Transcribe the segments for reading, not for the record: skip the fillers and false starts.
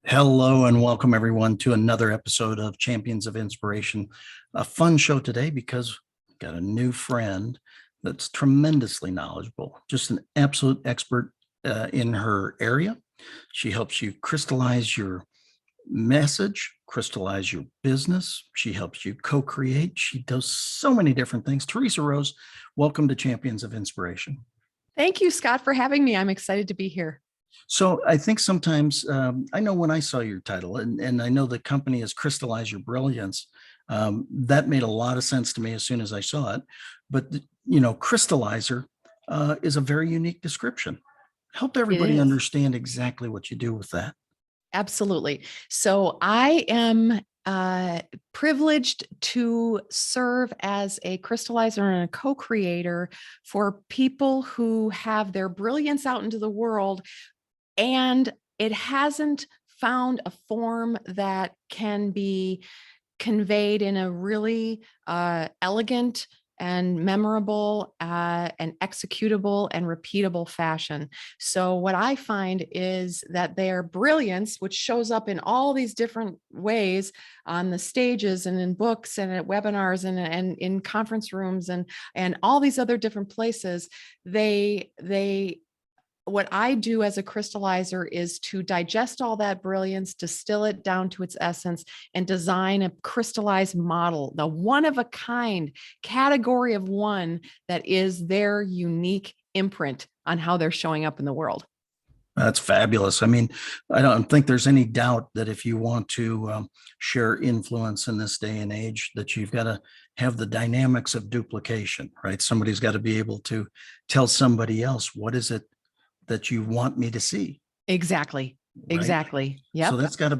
Hello and welcome everyone to another episode of Champions of Inspiration. A fun show today because we've got a new friend that's tremendously knowledgeable, just an absolute expert in her area. She helps you crystallize your message, crystallize your business. She helps you co-create. She does so many different things. Theresa Rose, welcome to Champions of Inspiration. Thank you, Scott, for having me. I'm excited to be here. So I think sometimes I know when I saw your title, and I know the company is Crystallize Your Brilliance. That made a lot of sense to me as soon as I saw it. But crystallizer is a very unique description. Help It everybody is. understand exactly what you do with that. Absolutely. So I am privileged to serve as a crystallizer and a co-creator for people who have their brilliance out into the world, and it hasn't found a form that can be conveyed in a really elegant and memorable and executable and repeatable fashion. So what I find is that their brilliance, which shows up in all these different ways on the stages and in books and at webinars and in conference rooms and all these other different places, they what I do as a crystallizer is to digest all that brilliance, distill it down to its essence, and design a crystallized model, the one of a kind category of one that is their unique imprint on how they're showing up in the world. That's fabulous. I mean, I don't think there's any doubt that if you want to share influence in this day and age, that you've got to have the dynamics of duplication, right? Somebody's got to be able to tell somebody else, what is it that you want me to see? Exactly. Right. Exactly. So Yep. that's got to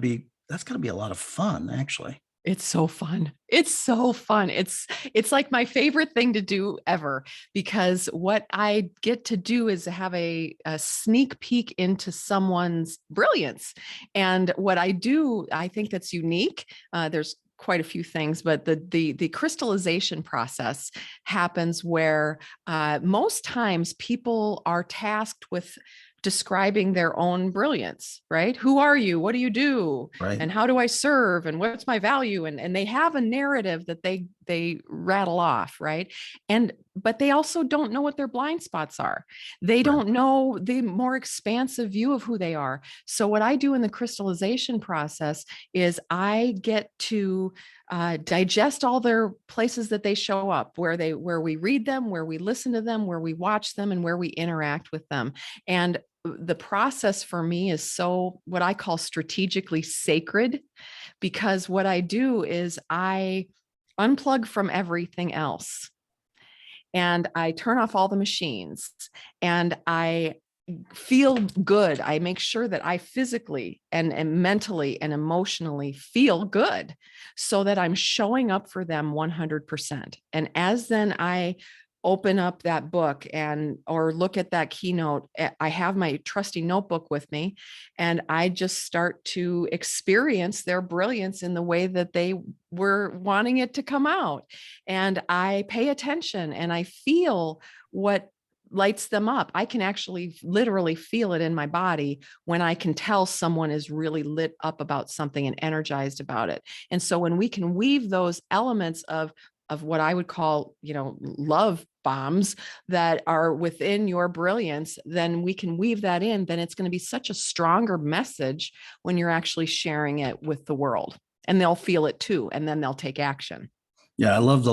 be a lot of fun, actually. It's so fun. It's so fun. It's like my favorite thing to do ever, because what I get to do is have a sneak peek into someone's brilliance. And what I do, I think that's unique. There's quite a few things, but the crystallization process happens where most times people are tasked with describing their own brilliance, right? Who are you? What do you do? Right. And how do I serve? And what's my value? And they have a narrative that they rattle off, right? And but they also don't know what their blind spots are. They Right. don't know the more expansive view of who they are. So what I do in the crystallization process is I get to digest all their places that they show up, where we read them, where we listen to them, where we watch them, and where we interact with them. And the process for me is so what I call strategically sacred, because what I do is I unplug from everything else and I turn off all the machines and I feel good. I make sure that I physically and mentally and emotionally feel good so that I'm showing up for them 100%. And as then I open up that book and or look at that keynote, I have my trusty notebook with me and I just start to experience their brilliance in the way that they were wanting it to come out. And I pay attention and I feel what lights them up. I can actually literally feel it in my body when I can tell someone is really lit up about something and energized about it. And so when we can weave those elements of what I would call, love bombs that are within your brilliance, then we can weave that in, then it's going to be such a stronger message when you're actually sharing it with the world. And they'll feel it too, and then they'll take action. Yeah, I love the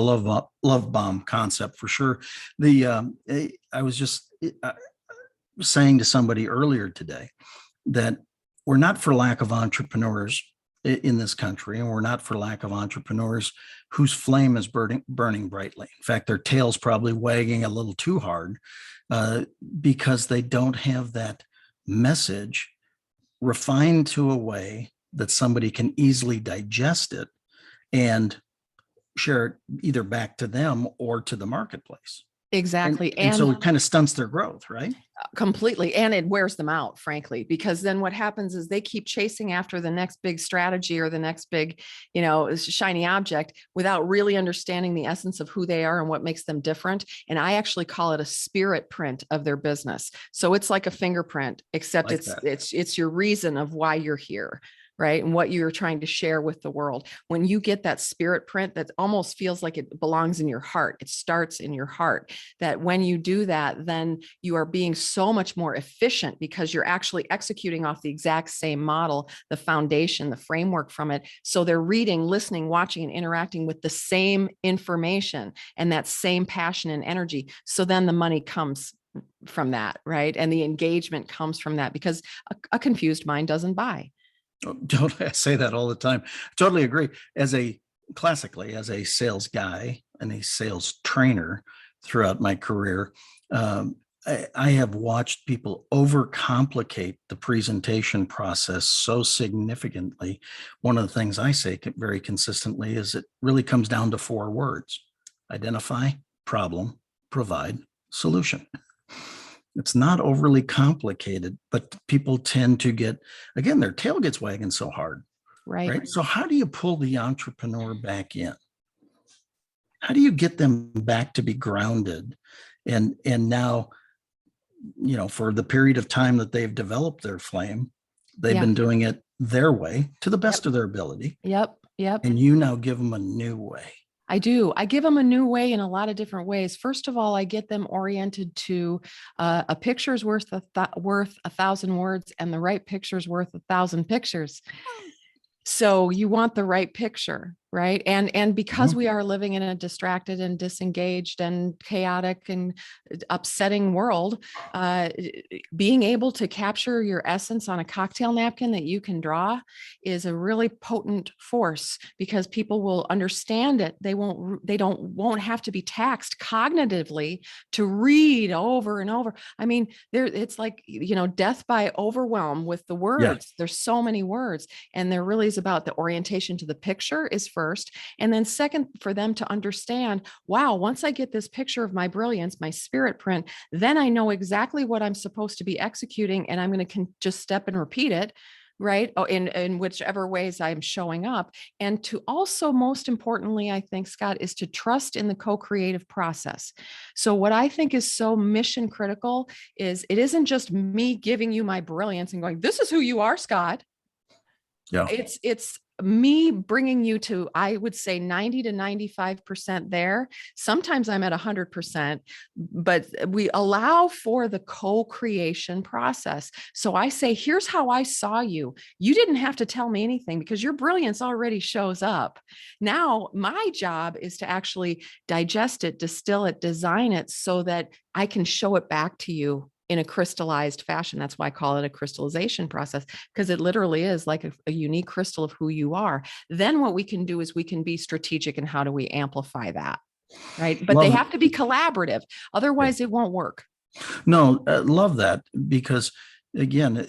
love bomb concept for sure. I was just saying to somebody earlier today that we're not for lack of entrepreneurs in this country, and we're not for lack of entrepreneurs whose flame is burning brightly. In fact, their tail's probably wagging a little too hard because they don't have that message refined to a way that somebody can easily digest it and share it either back to them or to the marketplace. And, Exactly. and so And it kind of stunts their growth, right? completely. And it wears them out, frankly, because then what happens is they keep chasing after the next big strategy or the next big, shiny object without really understanding the essence of who they are and what makes them different. And I actually call it a spirit print of their business. So it's like a fingerprint, except Like that. it's your reason of why you're here. right? And what you're trying to share with the world. When you get that spirit print that almost feels like it belongs in your heart, it starts in your heart, that when you do that, then you are being so much more efficient because you're actually executing off the exact same model, the foundation, the framework from it. So they're reading, listening, watching, and interacting with the same information and that same passion and energy. So then the money comes from that, right? And the engagement comes from that, because a confused mind doesn't buy. Totally, I say that all the time. Totally agree. Classically, as a sales guy and a sales trainer throughout my career, I have watched people overcomplicate the presentation process so significantly. One of the things I say very consistently is it really comes down to 4 words: identify, problem, provide, solution. It's not overly complicated, but people tend to get, again, their tail gets wagging so hard, Right. right? So how do you pull the entrepreneur back in? How do you get them back to be grounded? And now, for the period of time that they've developed their flame, they've Yeah. been doing it their way to the best Yep. of their ability. Yep. Yep. And you now give them a new way. I do. I give them a new way in a lot of different ways. First of all, I get them oriented to a picture's worth 1,000 words, and the right picture's worth 1,000 pictures. So you want the right picture, right? And because Mhm. we are living in a distracted and disengaged and chaotic and upsetting world, being able to capture your essence on a cocktail napkin that you can draw is a really potent force, because people will understand it. They won't have to be taxed cognitively to read over and over. I mean, it's like, death by overwhelm with the Yeah. words. There's so many words, and there really is about the orientation to the picture is first. And then second, for them to understand, wow, once I get this picture of my brilliance, my spirit print, then I know exactly what I'm supposed to be executing. And I'm going to just step and repeat it, right? Oh, in whichever ways I'm showing up. And to also, most importantly, I think, Scott, is to trust in the co-creative process. So what I think is so mission critical is it isn't just me giving you my brilliance and going, this is who you are, Scott. Yeah. It's me bringing you to, I would say, 90 to 95% there. Sometimes I'm at 100%, but we allow for the co-creation process. So I say, here's how I saw you. You didn't have to tell me anything because your brilliance already shows up. Now, my job is to actually digest it, distill it, design it so that I can show it back to you in a crystallized fashion. That's why I call it a crystallization process, because it literally is like a unique crystal of who you are. Then what we can do is we can be strategic in how do we amplify that, right? But they Love have to be collaborative. Otherwise, it won't work. No, love that, because again,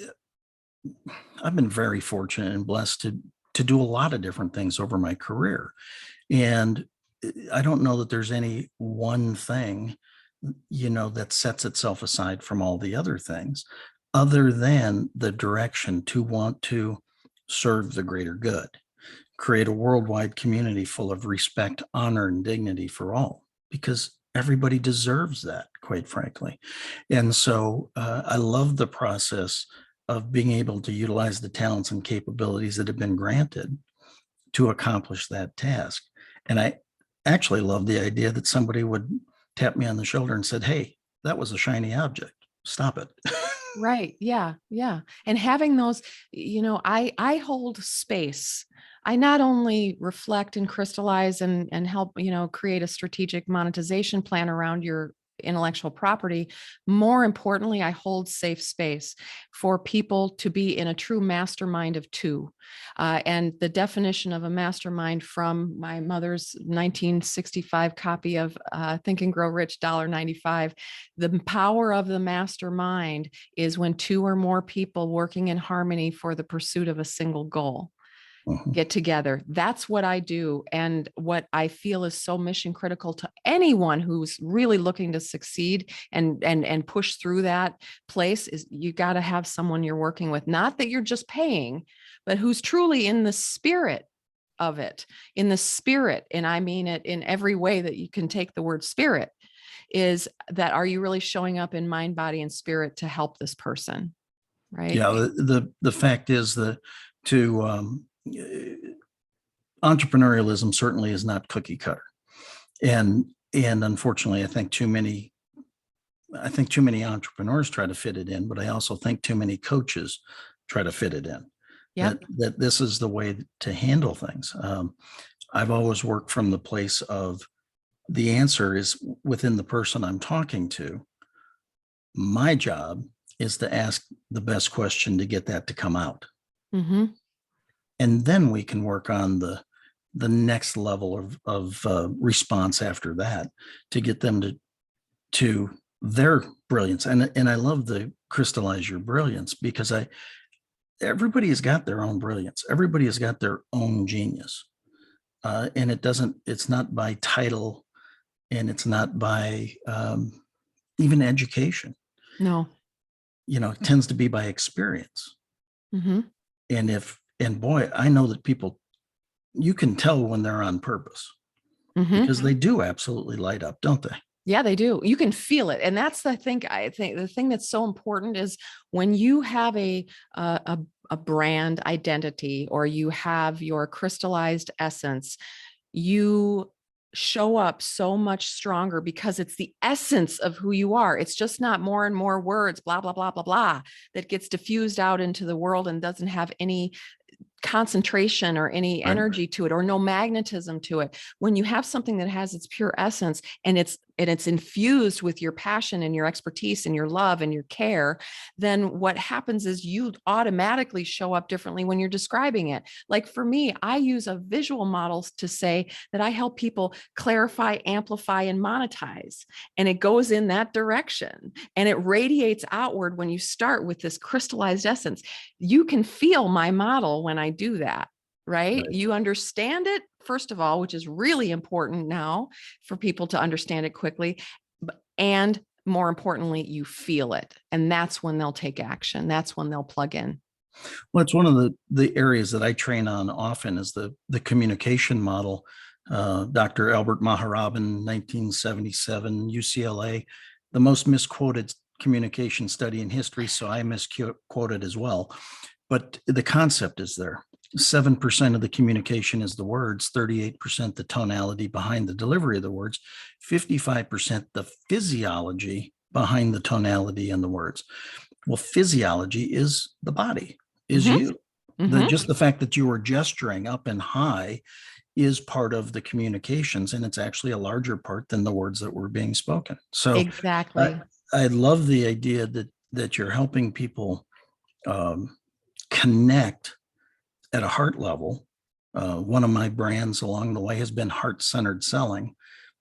I've been very fortunate and blessed to do a lot of different things over my career. And I don't know that there's any one thing, that sets itself aside from all the other things, other than the direction to want to serve the greater good, create a worldwide community full of respect, honor, and dignity for all, because everybody deserves that, quite frankly. And so I love the process of being able to utilize the talents and capabilities that have been granted to accomplish that task. And I actually love the idea that somebody would tap me on the shoulder and said, "Hey, that was a shiny object. Stop it." Right. Yeah. Yeah. And having those, I hold space. I not only reflect and crystallize and help, create a strategic monetization plan around your intellectual property. More importantly, I hold safe space for people to be in a true mastermind of two. And the definition of a mastermind from my mother's 1965 copy of Think and Grow Rich, $1.95, the power of the mastermind is when 2 or more people working in harmony for the pursuit of a single goal Mhm. get together. That's what I do. And what I feel is so mission critical to anyone who's really looking to succeed and push through that place is you got to have someone you're working with, not that you're just paying, but who's truly in the spirit of it, in the spirit. And I mean it in every way that you can take the word spirit. Is that, are you really showing up in mind, body, and spirit to help this person? Right. Yeah, the fact is that to entrepreneurialism certainly is not cookie cutter. And unfortunately, I think too many entrepreneurs try to fit it in, but I also think too many coaches try to fit it in. Yep. That this is the way to handle things. I've always worked from the place of the answer is within the person I'm talking to. My job is to ask the best question to get that to come out. Mm-hmm. And then we can work on the next level of response after that to get them to their brilliance. And I love the crystallize your brilliance, because everybody has got their own brilliance. Everybody has got their own genius. And it's not by title, and it's not by even education. No. It tends to be by experience. Mm-hmm. And boy, I know that people, you can tell when they're on purpose, Mm-hmm. because they do absolutely light up, don't they? Yeah, they do. You can feel it. And that's I think the thing that's so important is when you have a brand identity, or you have your crystallized essence, you show up so much stronger, because it's the essence of who you are. It's just not more and more words, blah, blah, blah, blah, blah, that gets diffused out into the world and doesn't have any concentration or any energy to it, or no magnetism to it. When you have something that has its pure essence, and it's infused with your passion and your expertise and your love and your care, then what happens is you automatically show up differently when you're describing it. Like for me, I use a visual model to say that I help people clarify, amplify, and monetize. And it goes in that direction, and it radiates outward when you start with this crystallized essence. You can feel my model when I do that. Right? You understand it, first of all, which is really important now for people to understand it quickly. And more importantly, you feel it. And that's when they'll take action. That's when they'll plug in. Well, it's one of the areas that I train on often is the communication model. Dr. Albert Maharabin, 1977, UCLA, the most misquoted communication study in history. So I misquoted as well. But the concept is there. 7% of the communication is the words, 38% the tonality behind the delivery of the words, 55% the physiology behind the tonality and the words. Well, physiology is the body, is you. Just the fact that you are gesturing up and high is part of the communications, and it's actually a larger part than the words that were being spoken. So exactly. I love the idea that you're helping people connect at a heart level. One of my brands along the way has been heart-centered selling.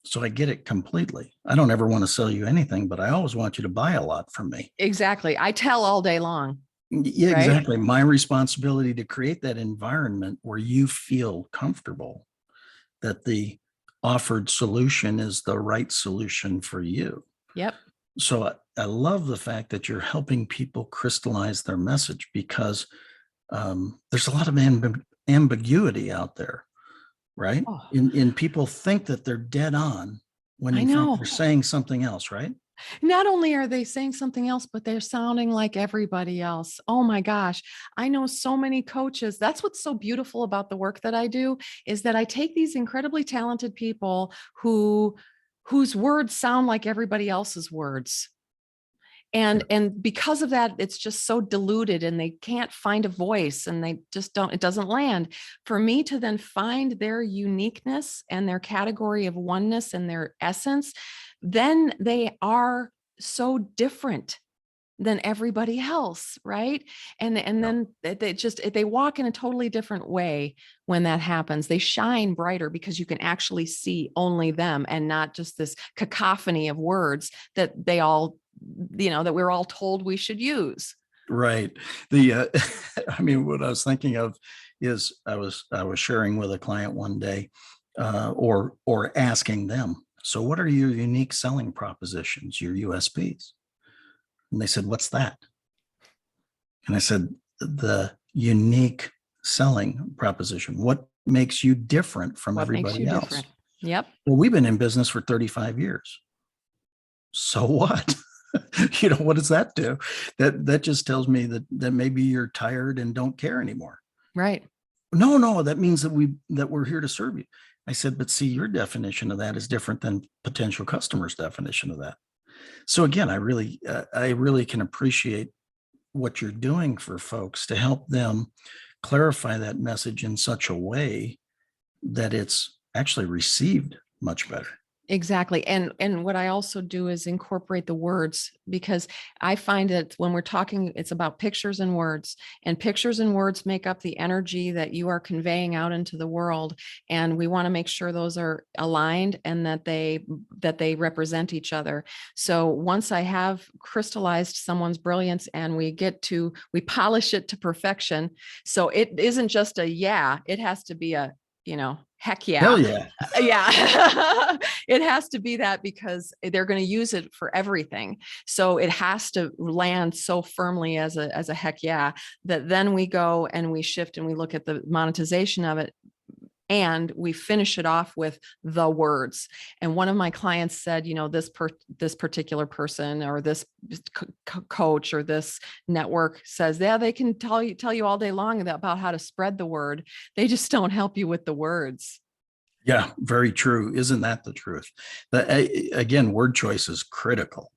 So I get it completely. I don't ever want to sell you anything, but I always want you to buy a lot from me. Exactly. I tell all day long. Yeah, right? Exactly. My responsibility to create that environment where you feel comfortable that the offered solution is the right solution for you. Yep. So I love the fact that you're helping people crystallize their message, because there's a lot of ambiguity out there, right? Oh. And people think that they're dead on when in fact they're saying something else, right? Not only are they saying something else, but they're sounding like everybody else. Oh my gosh. I know so many coaches. That's what's so beautiful about the work that I do, is that I take these incredibly talented people whose words sound like everybody else's words. And because of that, it's just so diluted, and they can't find a voice, and they just it doesn't land. For me to then find their uniqueness and their category of oneness and their essence, then they are so different than everybody else, right? And then they walk in a totally different way when that happens. They shine brighter because you can actually see only them, and not just this cacophony of words that they all, that we're all told we should use. Right. I mean, what I was thinking of is I was sharing with a client one day, or asking them, so what are your unique selling propositions, your USPs? And they said, what's that? And I said, the unique selling proposition. What makes you different from everybody else? Different? Yep. Well, we've been in business for 35 years. So what? What does that do? That just tells me that maybe you're tired and don't care anymore. Right. No, that means that we're here to serve you. I said, but see, your definition of that is different than potential customers' definition of that. So again, I really can appreciate what you're doing for folks to help them clarify that message in such a way that it's actually received much better. Exactly. And what I also do is incorporate the words, because I find that when we're talking, it's about pictures and pictures and words make up the energy that you are conveying out into the world. And we want to make sure those are aligned and that they represent each other. So once I have crystallized someone's brilliance and we polish it to perfection. So it isn't just a, yeah, it has to be a, heck yeah. Hell yeah. Yeah. It has to be that, because they're going to use it for everything. So it has to land so firmly as a heck yeah, that then we go and we shift and we look at the monetization of it. And we finish it off with the words. And one of my clients said, this particular person or this coach or this network says, yeah, they can tell you all day long about how to spread the word. They just don't help you with the words. Yeah, very true. Isn't that the truth? Again, word choice is critical.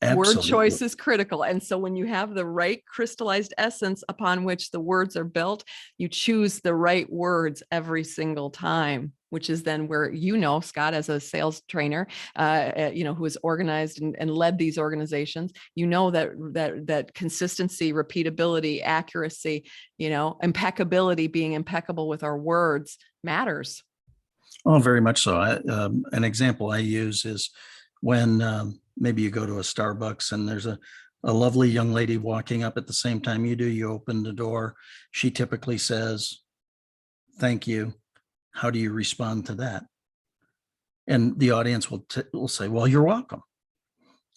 Absolutely. Word choice is critical. And so when you have the right crystallized essence upon which the words are built, you choose the right words every single time, which is then where, Scott, as a sales trainer, who has organized and led these organizations, that consistency, repeatability, accuracy, impeccability, being impeccable with our words matters. Oh, very much so. An example I use is when maybe you go to a Starbucks and there's a lovely young lady walking up at the same time you do. You open the door. She typically says, "Thank you. How do you respond to that?" And the audience will say, "Well, you're welcome."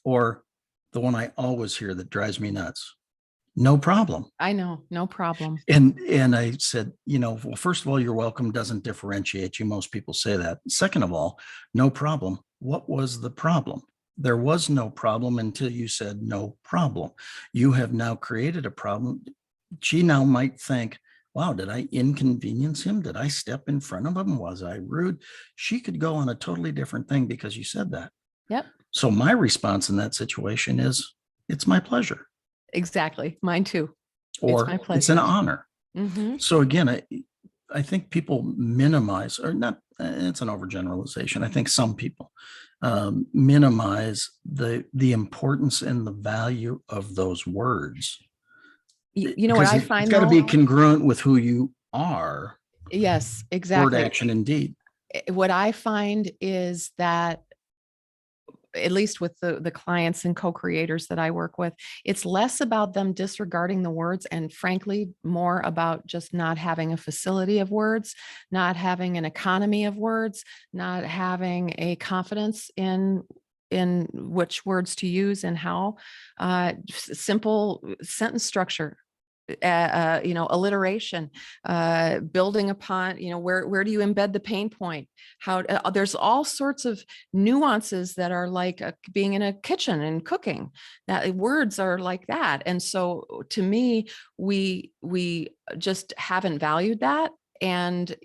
Or the one I always hear that drives me nuts, "No problem." I know, no problem. And I said, well, first of all, "You're welcome" doesn't differentiate you. Most people say that. Second of all, "No problem." What was the problem? There was no problem until you said no problem. You have now created a problem. She now might think, wow, did I inconvenience him? Did I step in front of him? Was I rude? She could go on a totally different thing because you said that. Yep. So my response in that situation is, "It's my pleasure." Exactly. Mine too. Or it's my pleasure. "It's an honor." Mm-hmm. So again, I think people minimize, or not, it's an overgeneralization. I think some people minimize the importance and the value of those words. What I find, it's got to be congruent with who you are. Yes, exactly. Word, action, and deed. What I find is that, at least with the clients and co-creators that I work with, it's less about them disregarding the words and frankly, more about just not having a facility of words, not having an economy of words, not having a confidence in which words to use and how. Simple sentence structure, alliteration, building upon, where do you embed the pain point? How there's all sorts of nuances that are like being in a kitchen and cooking. That words are like that, and so to me, we just haven't valued that. And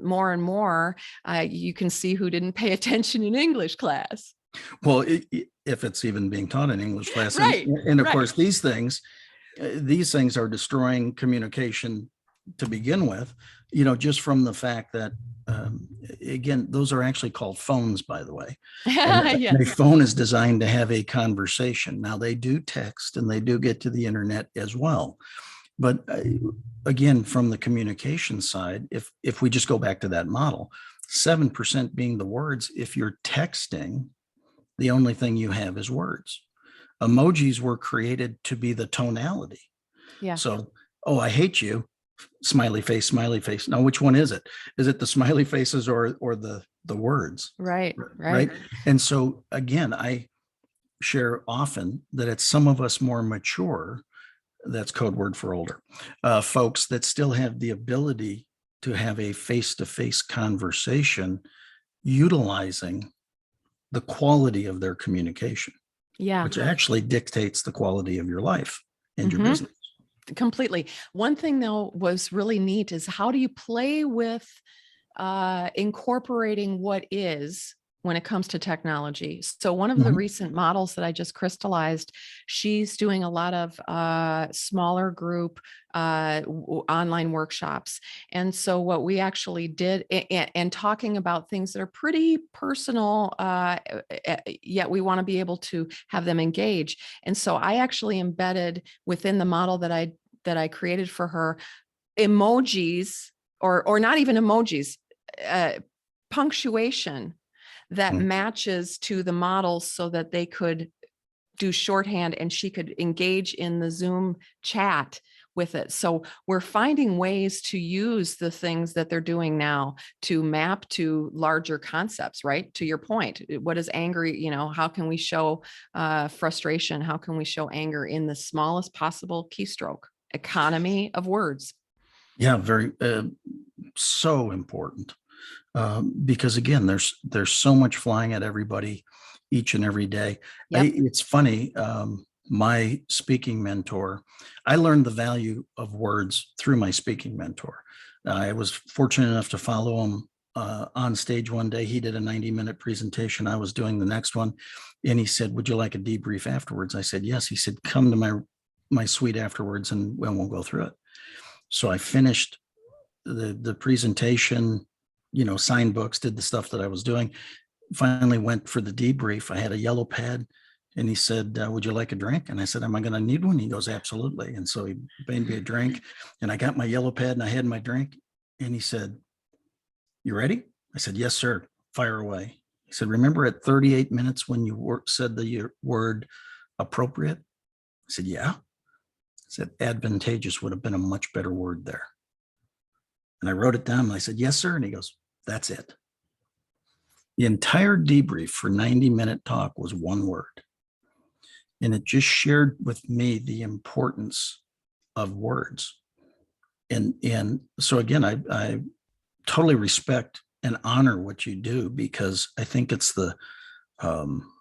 more and more, you can see who didn't pay attention in English class. Well, if it's even being taught in English class, right? And of course, these things are destroying communication to begin with, just from the fact that, again, those are actually called phones, by the way. Yes. A phone is designed to have a conversation. Now, they do text and they do get to the internet as well. But again, from the communication side, if we just go back to that model, 7% being the words, if you're texting, the only thing you have is words. Emojis were created to be the tonality. Yeah. So, "Oh, I hate you," smiley face, smiley face. Now, which one is it? Is it the smiley faces or the words? Right. And so again, I share often that it's some of us more mature, that's code word for older, folks that still have the ability to have a face-to-face conversation utilizing the quality of their communication. Yeah. Which actually dictates the quality of your life and your business. Completely. One thing though was really neat is how do you play with incorporating what is when it comes to technology. So one of the Mhm. recent models that I just crystallized, she's doing a lot of smaller group online workshops. And so what we actually did, and talking about things that are pretty personal, yet we want to be able to have them engage. And so I actually embedded within the model that I created for her emojis, or not even emojis, uh, punctuation that Mm. matches to the models so that they could do shorthand and she could engage in the Zoom chat with it. So we're finding ways to use the things that they're doing now to map to larger concepts, right? To your point, what is angry? How can we show frustration? How can we show anger in the smallest possible keystroke? Economy of words. Yeah, very so important. Because again, there's so much flying at everybody each and every day. Yep. It's funny. My speaking mentor, I learned the value of words through my speaking mentor. I was fortunate enough to follow him on stage one day. He did a 90-minute presentation. I was doing the next one, and he said, "Would you like a debrief afterwards?" I said, "Yes." He said, "Come to my suite afterwards, and we'll go through it." So I finished the presentation, signed books, did the stuff that I was doing. Finally went for the debrief. I had a yellow pad, and he said, "Would you like a drink?" And I said, "Am I going to need one?" He goes, "Absolutely." And so he made me a drink, and I got my yellow pad and I had my drink. And he said, "You ready?" I said, "Yes, sir. Fire away." He said, "Remember at 38 minutes when you said the word appropriate?" I said, "Yeah." He said, "Advantageous would have been a much better word there." And I wrote it down and I said, "Yes, sir." And he goes, "That's it." The entire debrief for 90-minute talk was one word. And it just shared with me the importance of words. And so again, I totally respect and honor what you do, because I think um,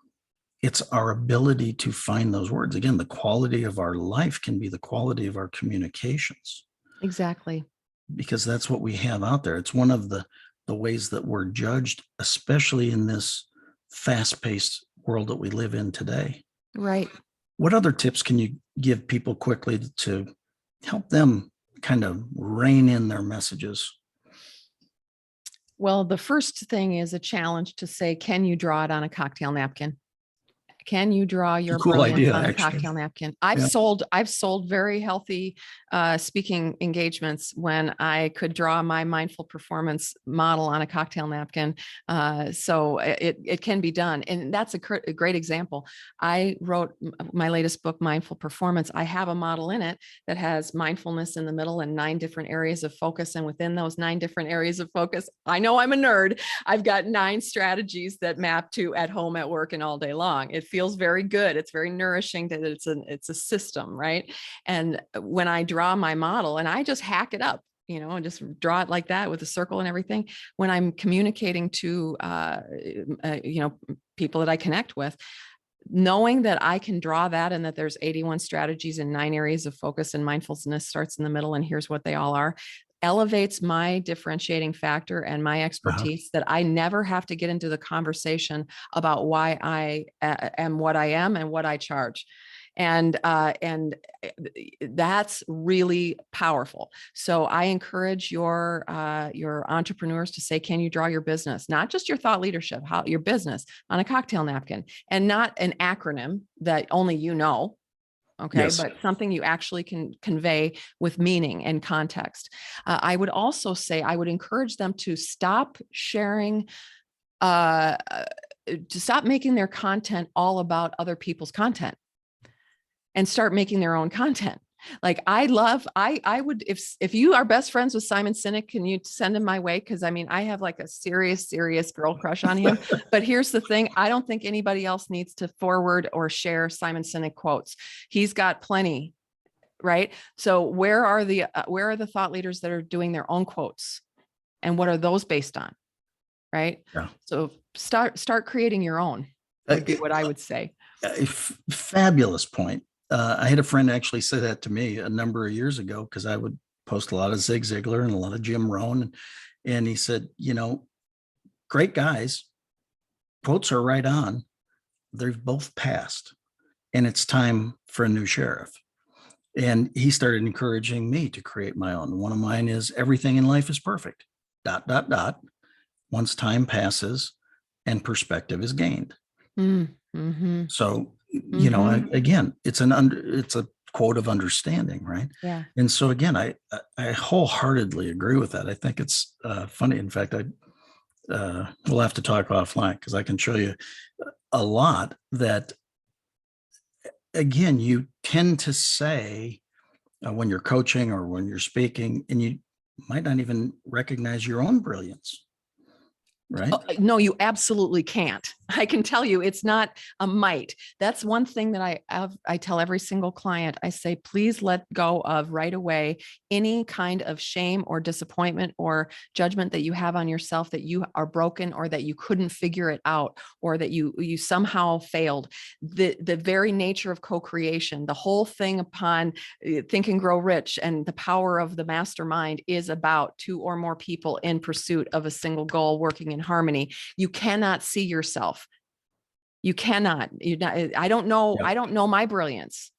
it's our ability to find those words. Again, the quality of our life can be the quality of our communications, Exactly. because that's what we have out there. It's one of the ways that we're judged, especially in this fast-paced world that we live in today. Right. What other tips can you give people quickly to help them kind of rein in their messages? Well, the first thing is a challenge to say, can you draw it on a cocktail napkin? Can you draw It's a your cool brilliance idea, on a actually. cocktail napkin? I've Yeah. sold very healthy speaking engagements when I could draw my mindful performance model on a cocktail napkin. So it can be done, and that's a great example. I wrote my latest book, Mindful Performance. I have a model in it that has mindfulness in the middle and 9 different areas of focus, and within those 9 different areas of focus, I know I'm a nerd. I've got 9 strategies that map to at home, at work, and all day long. It feels very good. It's very nourishing that it's a system, right? And when I draw my model and I just hack it up, and just draw it like that with a circle and everything, when I'm communicating to, people that I connect with, knowing that I can draw that and that there's 81 strategies and 9 areas of focus, and mindfulness starts in the middle, and here's what they all are, elevates my differentiating factor and my Uh-huh. expertise, that I never have to get into the conversation about why I am what I am and what I charge. And that's really powerful. So I encourage your entrepreneurs to say, can you draw your business, not just your thought leadership, how your business, on a cocktail napkin, and not an acronym that only okay, Yes. but something you actually can convey with meaning and context. I would also say, I would encourage them to stop sharing, to stop making their content all about other people's content, and start making their own content. Like I would, if you are best friends with Simon Sinek, can you send him my way? Because I mean, I have like a serious girl crush on him. But here's the thing: I don't think anybody else needs to forward or share Simon Sinek quotes. He's got plenty, right? So where are the thought leaders that are doing their own quotes, and what are those based on, right? Yeah. So start creating your own would be what I would say. A fabulous point. I had a friend actually say that to me a number of years ago, because I would post a lot of Zig Ziglar and a lot of Jim Rohn. And he said, great guys, quotes are right on. They've both passed, and it's time for a new sheriff. And he started encouraging me to create my own. One of mine is everything in life is perfect, ... once time passes and perspective is gained. Mm-hmm. So, Mm-hmm. again, it's a quote of understanding, right? Yeah. And so again, I wholeheartedly agree with that. I think it's funny. In fact, we'll have to talk offline, because I can show you a lot that, again, you tend to say when you're coaching or when you're speaking, and you might not even recognize your own brilliance, right? No, you absolutely can't. I can tell you it's not a might. That's one thing that I tell every single client. I say, please let go of right away any kind of shame or disappointment or judgment that you have on yourself, that you are broken or that you couldn't figure it out or that you somehow failed. The very nature of co-creation, the whole thing upon Think and Grow Rich and the power of the mastermind is about two or more people in pursuit of a single goal, working in harmony. You cannot see yourself. You cannot. I don't know. Yeah. I don't know my brilliance,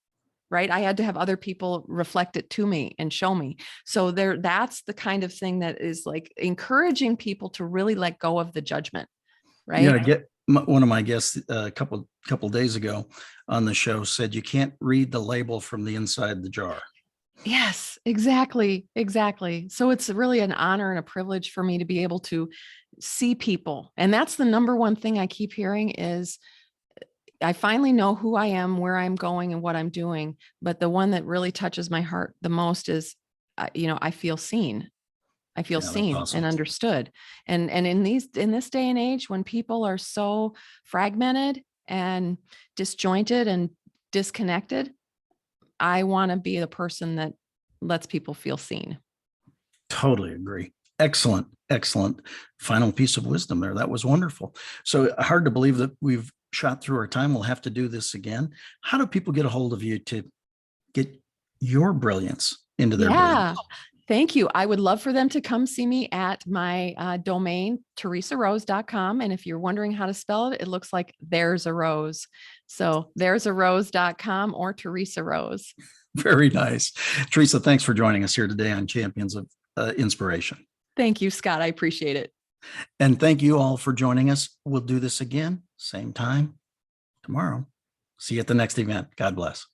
right? I had to have other people reflect it to me and show me. So that's the kind of thing that is like encouraging people to really let go of the judgment, right? One of my guests a couple days ago on the show said you can't read the label from the inside the jar. Yes, exactly. Exactly. So it's really an honor and a privilege for me to be able to see people. And that's the number one thing I keep hearing is I finally know who I am, where I'm going and what I'm doing. But the one that really touches my heart the most is, I feel seen. I feel Yeah, that's seen and awesome. understood. And in this day and age, when people are so fragmented and disjointed and disconnected, I want to be the person that lets people feel seen. Totally agree. Excellent, excellent final piece of wisdom there. That was wonderful. So hard to believe that we've shot through our time. We'll have to do this again. How do people get a hold of you to get your brilliance into their Yeah. business? Thank you. I would love for them to come see me at my domain, theresarose.com. And if you're wondering how to spell it, it looks like there's a rose. So theresarose.com or Theresa Rose. Very nice. Theresa, thanks for joining us here today on Champions of Inspiration. Thank you, Scott. I appreciate it. And thank you all for joining us. We'll do this again, same time tomorrow. See you at the next event. God bless.